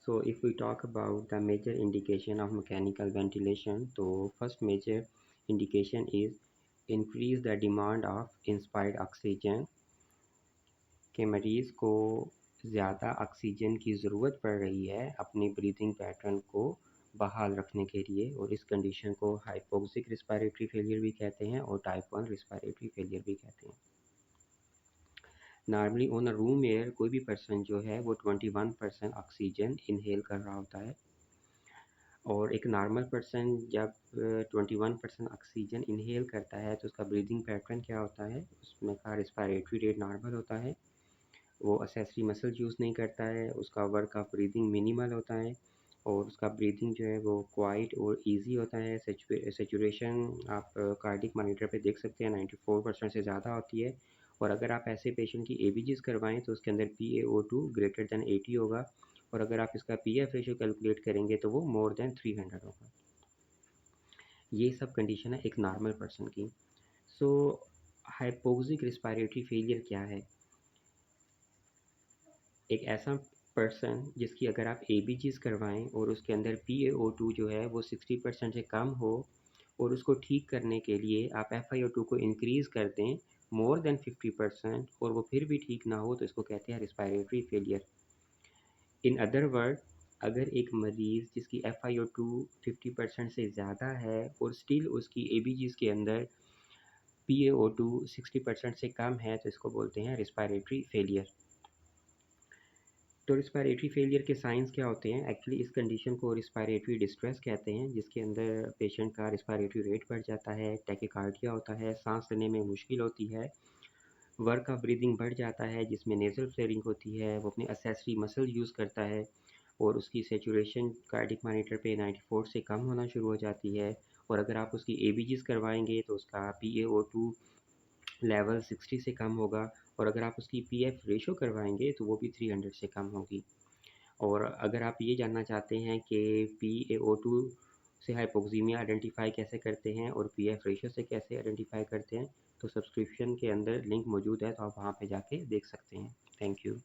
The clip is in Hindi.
So if we talk about the major indication of mechanical ventilation, तो first major indication is increase the demand of inspired oxygen, कि मरीज़ को ज़्यादा ऑक्सीजन की ज़रूरत पड़ रही है अपनी ब्रीथिंग पैटर्न को बहाल रखने के लिए, और इस कंडीशन को हाइपोक्सिक रिस्पायरेटरी फेलियर भी कहते हैं और टाइप 1 रिस्पायरेटरी फेलियर भी कहते हैं। Normally on a room air कोई भी पर्सन जो है वो 21% ऑक्सीजन इनहेल कर रहा होता है, और एक नॉर्मल पर्सन जब 21% ऑक्सीजन इनहेल करता है तो उसका ब्रीदिंग पैटर्न क्या होता है, उसमें का रिस्पायरेटरी रेट नॉर्मल होता है, वो असेसरी मसल यूज़ नहीं करता है, उसका वर्क ऑफ ब्रीदिंग मिनिमल होता है, और उसका ब्रीदिंग जो है वो क्वाइट और इजी होता है। सेचुरेशन आप कार्डिक मॉनिटर पे देख सकते हैं 94% से ज़्यादा होती है, और अगर आप ऐसे पेशेंट की एबीजीज़ करवाएं तो उसके अंदर PaO2 ग्रेटर दैन 80 होगा, और अगर आप इसका पीएफ रेशियो कैलकुलेट करेंगे तो वो मोर देन 300 होगा। ये सब कंडीशन है एक नॉर्मल पर्सन की। सो हाइपोक्सिक रिस्पायरेटरी फेलियर क्या है? एक ऐसा पर्सन जिसकी अगर आप एबीजीज़ करवाएं और उसके अंदर PaO2 जो है वो 60% से कम हो, और उसको ठीक करने के लिए आप FiO2 को इंक्रीज़ कर दें मोर देन 50% और वो फिर भी ठीक ना हो, तो इसको कहते हैं respiratory failure. In other word, अगर एक मरीज़ जिसकी FiO2 50% से ज़्यादा है और स्टिल उसकी एबीजीज़ के अंदर PaO2 60% से कम है, तो इसको बोलते हैं रिस्पायरेटरी फेलियर। तो रिस्पायरेटरी फेलियर के साइंस क्या होते हैं? एक्चुअली इस कंडीशन को रिस्पायरेटरी डिस्ट्रेस कहते हैं, जिसके अंदर पेशेंट का रिस्पायरेटरी रेट बढ़ जाता है, टैकीकार्डिया होता है, सांस लेने में मुश्किल होती है, वर्क ऑफ ब्रीदिंग बढ़ जाता है जिसमें नेज़ल फ्लेयरिंग होती है, वो अपनी असेसरी मसल यूज़ करता है, और उसकी सैचुरेशन कार्डिक मॉनिटर पे 94 से कम होना शुरू हो जाती है, और अगर आप उसकी एबीजीज़ करवाएंगे तो उसका PaO2 लेवल 60 से कम होगा, और अगर आप उसकी पीएफ रेशो करवाएंगे तो वो भी 300 से कम होगी। और अगर आप ये जानना चाहते हैं कि PaO2 से हाइपोक्सीमिया आइडेंटिफाई कैसे करते हैं और पीएफ रेशो से कैसे आइडेंटिफाई करते हैं, तो सब्सक्रिप्शन के अंदर लिंक मौजूद है, तो आप वहाँ पे जाके देख सकते हैं। Thank you.